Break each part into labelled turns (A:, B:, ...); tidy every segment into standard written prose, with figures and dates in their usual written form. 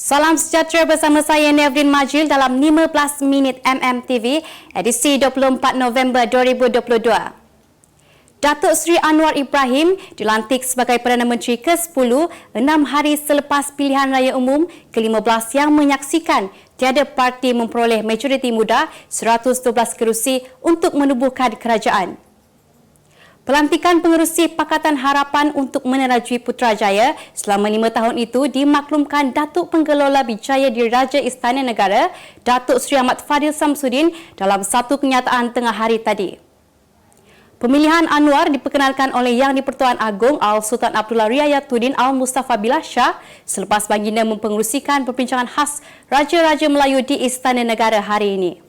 A: Salam sejahtera bersama saya Nevrin Majil dalam 15 minit MMTV edisi 24 November 2022. Datuk Seri Anwar Ibrahim dilantik sebagai Perdana Menteri ke-10 6 hari selepas pilihan raya umum ke-15 yang menyaksikan tiada parti memperoleh majoriti mudah 112 kerusi untuk menubuhkan kerajaan. Pelantikan pengerusi Pakatan Harapan untuk menerajui Putrajaya selama 5 tahun itu dimaklumkan Datuk Pengelola Bijaya Diraja Istana Negara, Datuk Seri Ahmad Fadil Samsudin dalam satu kenyataan tengah hari tadi. Pemilihan Anwar diperkenalkan oleh Yang di-Pertuan Agong Al-Sultan Abdullah Riayatuddin Al-Mustafa Billah Shah selepas baginda mempengerusikan perbincangan khas Raja-Raja Melayu di Istana Negara hari ini.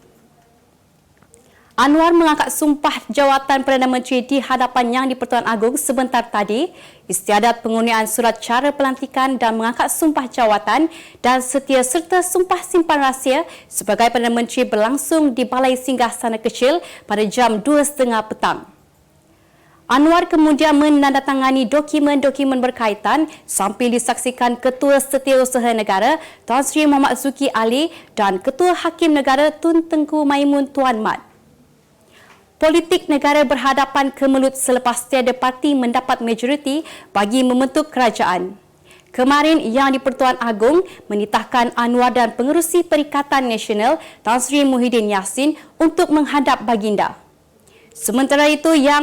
A: Anwar mengangkat sumpah jawatan Perdana Menteri di hadapan Yang di-Pertuan Agong sebentar tadi, istiadat pengurnian surat cara pelantikan dan mengangkat sumpah jawatan dan setia serta sumpah simpan rahsia sebagai Perdana Menteri berlangsung di Balai Singgah Sana Kecil pada jam 2.30 petang. Anwar kemudian menandatangani dokumen-dokumen berkaitan sambil disaksikan Ketua Setiausaha Negara Tan Sri Muhammad Zuki Ali dan Ketua Hakim Negara Tun Tengku Maimun Tuan Mat. Politik negara berhadapan kemelut selepas tiada parti mendapat majoriti bagi membentuk kerajaan. Kemarin Yang di-Pertuan Agong menitahkan Anwar dan pengerusi Perikatan Nasional Tan Sri Muhyiddin Yassin untuk menghadap baginda. Sementara itu Yang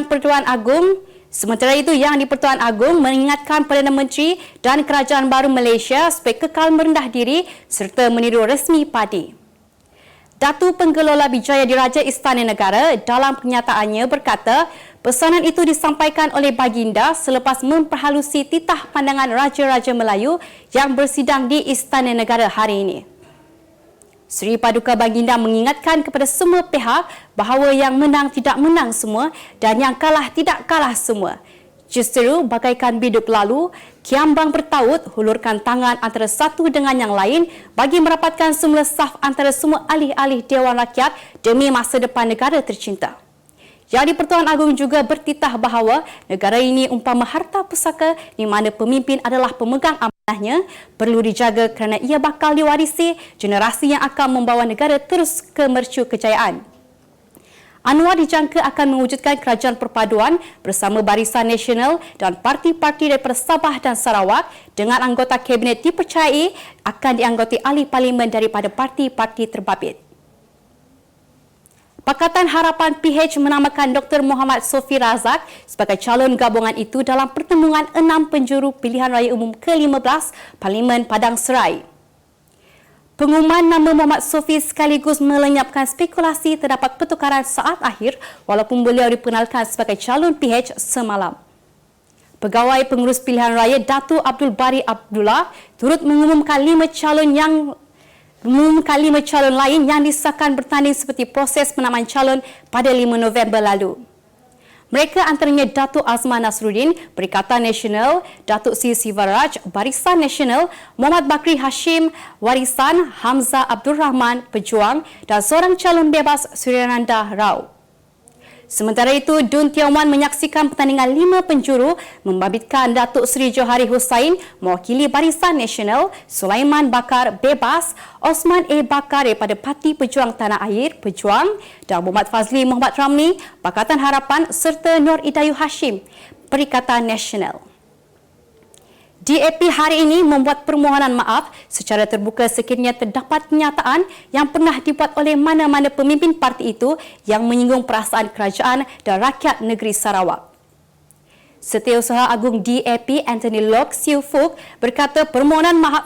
A: di-Pertuan Agong mengingatkan Perdana Menteri dan Kerajaan Baru Malaysia supaya kekal merendah diri serta meniru resmi parti. Datuk Pengelola Bijaya Diraja Istana Negara dalam kenyataannya berkata pesanan itu disampaikan oleh baginda selepas memperhalusi titah pandangan Raja-Raja Melayu yang bersidang di Istana Negara hari ini. Seri Paduka Baginda mengingatkan kepada semua pihak bahawa yang menang tidak menang semua dan yang kalah tidak kalah semua. Justeru, bagaikan biduk lalu, kiambang bertaut hulurkan tangan antara satu dengan yang lain bagi merapatkan semula saf antara semua ahli-ahli Dewan Rakyat demi masa depan negara tercinta. Yang di-Pertuan Agong juga bertitah bahawa negara ini umpama harta pusaka di mana pemimpin adalah pemegang amanahnya perlu dijaga kerana ia bakal diwarisi generasi yang akan membawa negara terus ke mercu kejayaan. Anwar dijangka akan mewujudkan kerajaan perpaduan bersama Barisan Nasional dan parti-parti daripada Sabah dan Sarawak dengan anggota kabinet dipercayai akan dianggoti ahli parlimen daripada parti-parti terbabit. Pakatan Harapan PH menamakan Dr. Muhammad Sofi Razak sebagai calon gabungan itu dalam pertemuan 6 penjuru pilihan raya umum ke-15 Parlimen Padang Serai. Pengumuman nama Muhammad Sofi sekaligus melenyapkan spekulasi terdapat pertukaran saat akhir walaupun beliau diperkenalkan sebagai calon PH semalam. Pegawai Pengurus Pilihan Raya Datuk Abdul Bari Abdullah turut mengumumkan 5 calon lain yang disahkan bertanding seperti proses penamaan calon pada 5 November lalu. Mereka antaranya Datuk Azman Nasruddin, Perikatan Nasional, Datuk Sri Sivaraj, Barisan Nasional, Muhammad Bakri Hashim, Warisan, Hamzah Abdul Rahman, Pejuang dan seorang calon bebas Suryananda Rao. Sementara itu, Dun Tioman menyaksikan pertandingan 5 penjuru membabitkan Datuk Seri Johari Hussain mewakili Barisan Nasional, Sulaiman Bakar Bebas, Osman A. Bakar daripada Parti Pejuang Tanah Air Pejuang dan Muhammad Fazli Muhammad Ramli Pakatan Harapan serta Nur Idayu Hashim Perikatan Nasional. DAP hari ini membuat permohonan maaf secara terbuka sekiranya terdapat kenyataan yang pernah dibuat oleh mana-mana pemimpin parti itu yang menyinggung perasaan kerajaan dan rakyat negeri Sarawak. Setiausaha Agung DAP Anthony Lok Siu Fuk berkata permohonan maaf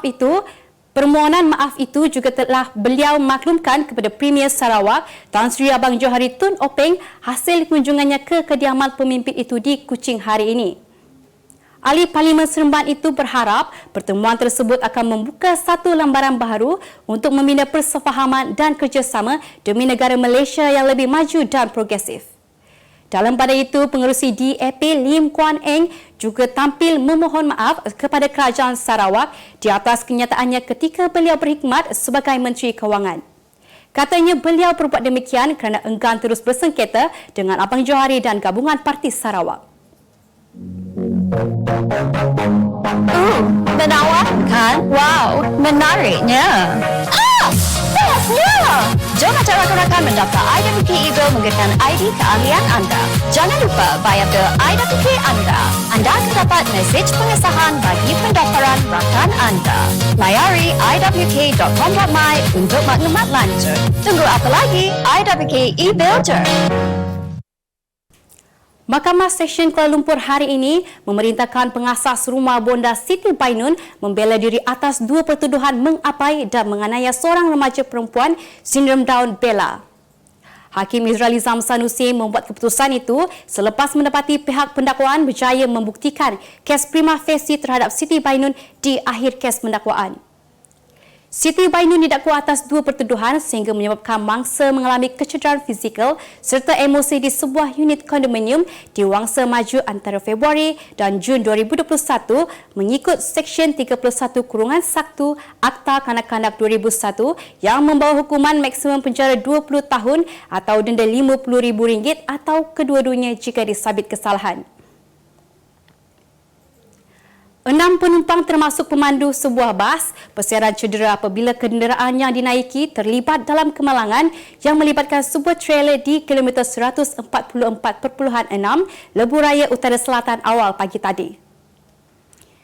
A: itu juga telah beliau maklumkan kepada Premier Sarawak Tan Sri Abang Johari Tun Openg hasil kunjungannya ke kediaman pemimpin itu di Kuching hari ini. Ahli Parlimen Seremban itu berharap pertemuan tersebut akan membuka satu lembaran baru untuk membina persefahaman dan kerjasama demi negara Malaysia yang lebih maju dan progresif. Dalam pada itu, pengerusi DAP Lim Kuan Eng juga tampil memohon maaf kepada Kerajaan Sarawak di atas kenyataannya ketika beliau berkhidmat sebagai Menteri Kewangan. Katanya beliau berbuat demikian kerana enggan terus bersengketa dengan Abang Johari dan gabungan Parti Sarawak.
B: Menawarkan? Wow, menariknya. Bestnya! Jom acara rakan mendaftar IWK e-bill menggunakan ID keahlian anda. Jangan lupa bayar bil IWK anda. Anda akan dapat mesej pengesahan bagi pendaftaran rakan anda. Layari iwk.com.my untuk maklumat lanjut. Tunggu apa lagi? IWK e-bill je.
A: Mahkamah Seksyen Kuala Lumpur hari ini memerintahkan pengasas rumah bonda Siti Bainun membela diri atas dua pertuduhan mengapai dan menganiaya seorang remaja perempuan sindrom Down Bella. Hakim Izraeli Zam Sanusi membuat keputusan itu selepas mendapati pihak pendakwaan berjaya membuktikan kes prima facie terhadap Siti Bainun di akhir kes pendakwaan. Siti Bainun didakwa atas dua pertuduhan sehingga menyebabkan mangsa mengalami kecederaan fizikal serta emosi di sebuah unit kondominium di Wangsa Maju antara Februari dan Jun 2021 mengikut Seksyen 31-1 Akta Kanak-Kanak 2001 yang membawa hukuman maksimum penjara 20 tahun atau denda RM50,000 atau kedua-duanya jika disabit kesalahan. 6 penumpang termasuk pemandu sebuah bas persiaran cedera apabila kenderaan yang dinaiki terlibat dalam kemalangan yang melibatkan sebuah trailer di kilometer 144.6 Lebuh Raya Utara Selatan awal pagi tadi.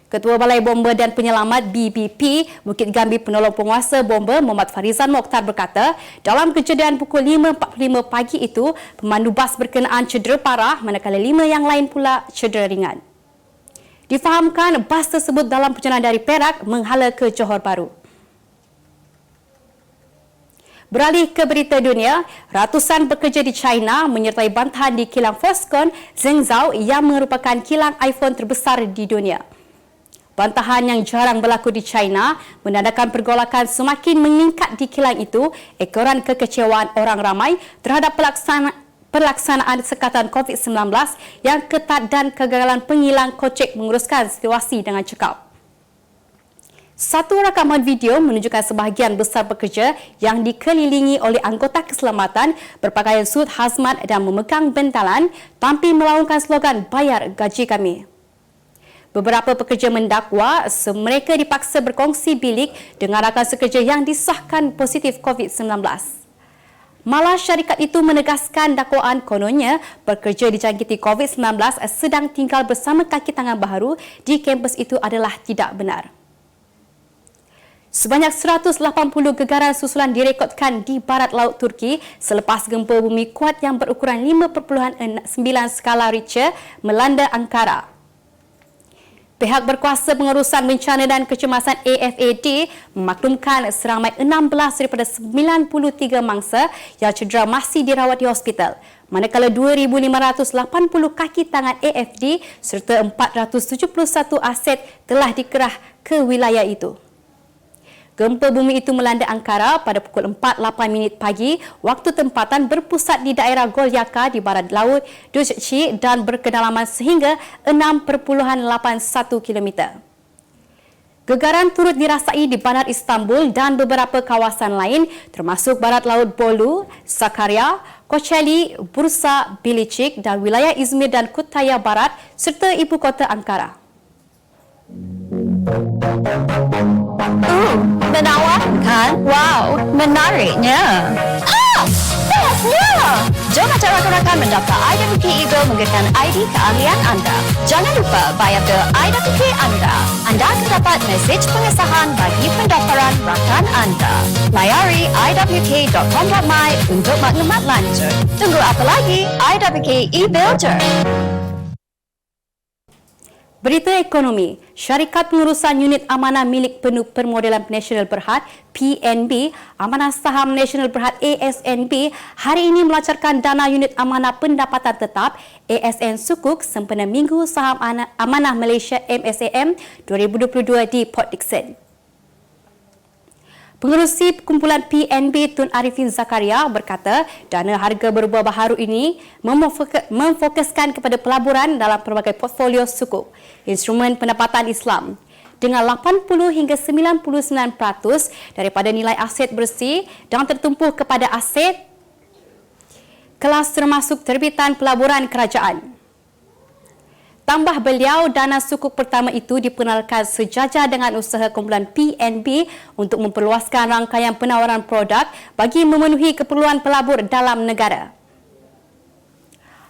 A: Ketua Balai Bomba dan Penyelamat BBP Bukit Gambir Penolong Penguasa Bomba Muhammad Farizan Mokhtar berkata, dalam kejadian pukul 5.45 pagi itu, pemandu bas berkenaan cedera parah manakala 5 yang lain pula cedera ringan. Difahamkan bas tersebut dalam perjalanan dari Perak menghala ke Johor Bahru. Beralih ke berita dunia, ratusan pekerja di China menyertai bantahan di kilang Foxconn, Zhengzhou yang merupakan kilang iPhone terbesar di dunia. Bantahan yang jarang berlaku di China menandakan pergolakan semakin meningkat di kilang itu, ekoran kekecewaan orang ramai terhadap pelaksanaan sekatan COVID-19 yang ketat dan kegagalan pengilang kocek menguruskan situasi dengan cekap. Satu rakaman video menunjukkan sebahagian besar pekerja yang dikelilingi oleh anggota keselamatan berpakaian suit hazmat dan memegang bentalan tampil melaungkan slogan "Bayar gaji kami". Beberapa pekerja mendakwa mereka dipaksa berkongsi bilik dengan rakan sekerja yang disahkan positif COVID-19. Malah syarikat itu menegaskan dakwaan kononnya pekerja dijangkiti COVID-19 sedang tinggal bersama kaki tangan baharu di kampus itu adalah tidak benar. Sebanyak 180 gegaran susulan direkodkan di barat laut Turki selepas gempa bumi kuat yang berukuran 5.9 skala Richter melanda Ankara. Pihak berkuasa pengurusan bencana dan kecemasan AFAD memaklumkan seramai 16 daripada 93 mangsa yang cedera masih dirawat di hospital, manakala 2,580 kaki tangan AFD serta 471 aset telah dikerah ke wilayah itu. Gempa bumi itu melanda Ankara pada pukul 4.08 pagi waktu tempatan berpusat di daerah Golyaka di barat laut Dusci dan berkedalaman sehingga 6.81 km. Gegaran turut dirasai di bandar Istanbul dan beberapa kawasan lain termasuk barat laut Bolu, Sakarya, Kocaeli, Bursa, Bilicik dan wilayah Izmir dan Kütahya Barat serta ibu kota Ankara.
B: Menawarkan? Wow, menariknya. Bestnya! Jom acara rakan mendaftar IWK e-bill menggunakan ID keahlian anda. Jangan lupa bayar bil IWK anda. Anda akan dapat mesej pengesahan bagi pendaftaran rakan anda. Layari iwk.com.my untuk maklumat lanjut. Tunggu apa lagi? IWK e-bill je.
A: Berita ekonomi, Syarikat Pengurusan Unit Amanah Milik Penuh Permodalan Nasional Berhad PNB, Amanah Saham Nasional Berhad ASNB hari ini melancarkan dana unit amanah pendapatan tetap ASN Sukuk sempena Minggu Saham Amanah Malaysia MSAM 2022 di Port Dickson. Pengerusi kumpulan PNB Tun Arifin Zakaria berkata dana harga berubah baharu ini memfokuskan kepada pelaburan dalam pelbagai portfolio sukuk, instrumen pendapatan Islam dengan 80 hingga 99% daripada nilai aset bersih dan tertumpu kepada aset kelas termasuk terbitan pelaburan kerajaan. Tambah beliau, dana sukuk pertama itu diperkenalkan sejajar dengan usaha kumpulan PNB untuk memperluaskan rangkaian penawaran produk bagi memenuhi keperluan pelabur dalam negara.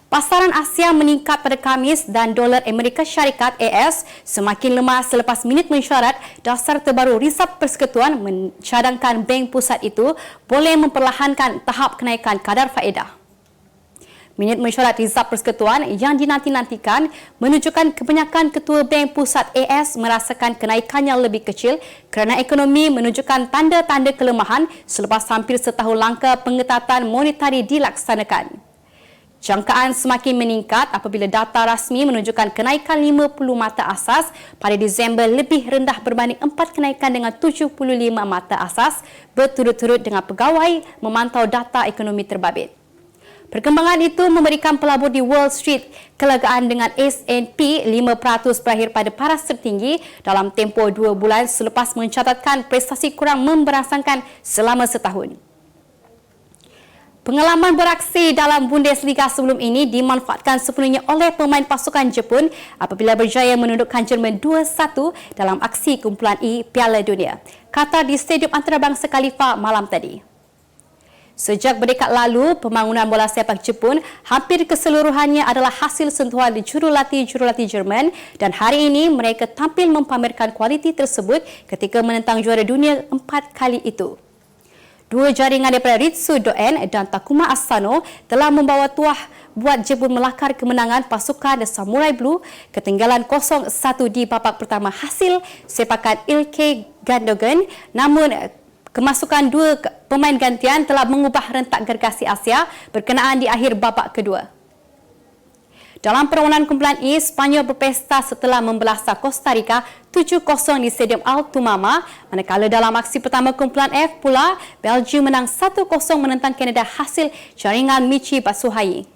A: Pasaran Asia meningkat pada Khamis dan dolar Amerika Syarikat AS semakin lemah selepas minit mesyuarat dasar terbaru Reserve Persekutuan mencadangkan Bank Pusat itu boleh memperlahankan tahap kenaikan kadar faedah. Minit mesyuarat Reserve Persekutuan yang dinanti-nantikan menunjukkan kebanyakan ketua Bank Pusat AS merasakan kenaikan yang lebih kecil kerana ekonomi menunjukkan tanda-tanda kelemahan selepas hampir setahun langkah pengetatan monetari dilaksanakan. Jangkaan semakin meningkat apabila data rasmi menunjukkan kenaikan 50 mata asas pada Disember lebih rendah berbanding 4 kenaikan dengan 75 mata asas berturut-turut dengan pegawai memantau data ekonomi terbabit. Perkembangan itu memberikan pelabur di Wall Street kelegaan dengan S&P 5% berakhir pada paras tertinggi dalam tempoh 2 bulan selepas mencatatkan prestasi kurang memberangsangkan selama setahun. Pengalaman beraksi dalam Bundesliga sebelum ini dimanfaatkan sepenuhnya oleh pemain pasukan Jepun apabila berjaya menundukkan Jerman 2-1 dalam aksi kumpulan E Piala Dunia Qatar di Stadium Antarabangsa Khalifa malam tadi. Sejak berdekad lalu, pembangunan bola sepak Jepun hampir keseluruhannya adalah hasil sentuhan jurulatih-jurulatih Jerman dan hari ini mereka tampil mempamerkan kualiti tersebut ketika menentang juara dunia 4 kali itu. Dua jaringan daripada Ritsu Doen dan Takuma Asano telah membawa tuah buat Jepun melakar kemenangan pasukan Samurai Blue ketinggalan 0-1 di babak pertama hasil sepakan Ilkay Gundogan, namun kemasukan dua pemain gantian telah mengubah rentak gergasi Asia berkenaan di akhir babak kedua. Dalam perlawanan kumpulan E, Sepanyol berpesta setelah membelasa Costa Rica 7-0 di Stadium Altumama, manakala dalam aksi pertama kumpulan F pula, Belgium menang 1-0 menentang Kanada hasil jaringan Michi Batshuayi.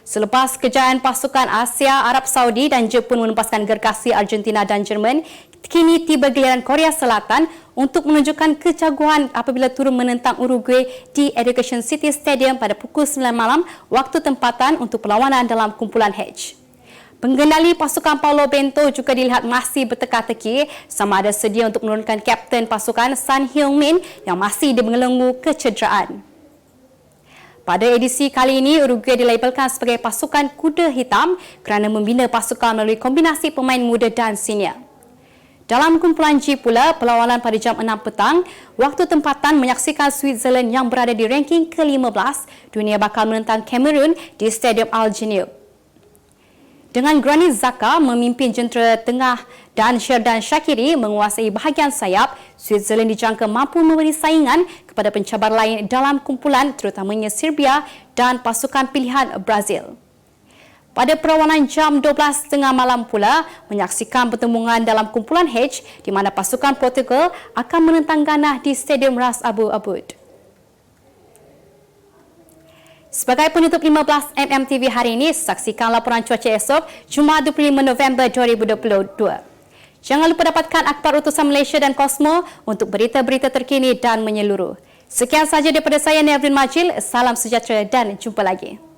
A: Selepas kejayaan pasukan Asia, Arab Saudi dan Jepun menempaskan gergasi Argentina dan Jerman, kini tiba giliran Korea Selatan untuk menunjukkan kejaguan apabila turun menentang Uruguay di Education City Stadium pada pukul 9 malam waktu tempatan untuk perlawanan dalam kumpulan H. Pengendali pasukan Paulo Bento juga dilihat masih berteka-teki sama ada sedia untuk menurunkan kapten pasukan Son Heung-min yang masih dibelenggu kecederaan. Pada edisi kali ini, Uruguay dilabelkan sebagai pasukan kuda hitam kerana membina pasukan melalui kombinasi pemain muda dan senior. Dalam kumpulan G pula, perlawanan pada jam 6 petang, waktu tempatan menyaksikan Switzerland yang berada di ranking ke-15 dunia bakal menentang Cameroon di Stadium Al Janoub. Dengan Granit Xhaka memimpin jentera tengah dan Xherdan Shaqiri menguasai bahagian sayap, Switzerland dijangka mampu memberi saingan kepada pencabar lain dalam kumpulan terutamanya Serbia dan pasukan pilihan Brazil. Pada perlawanan jam 12.30 malam pula, menyaksikan pertembungan dalam kumpulan H di mana pasukan Portugal akan menentang Ghana di Stadium Ras Abu Abud. Sebagai penutup 15mm TV hari ini, saksikan laporan cuaca esok, Jumaat 25 November 2022. Jangan lupa dapatkan akhbar utusan Malaysia dan Kosmo untuk berita-berita terkini dan menyeluruh. Sekian sahaja daripada saya, Nevrin Majil. Salam sejahtera dan jumpa lagi.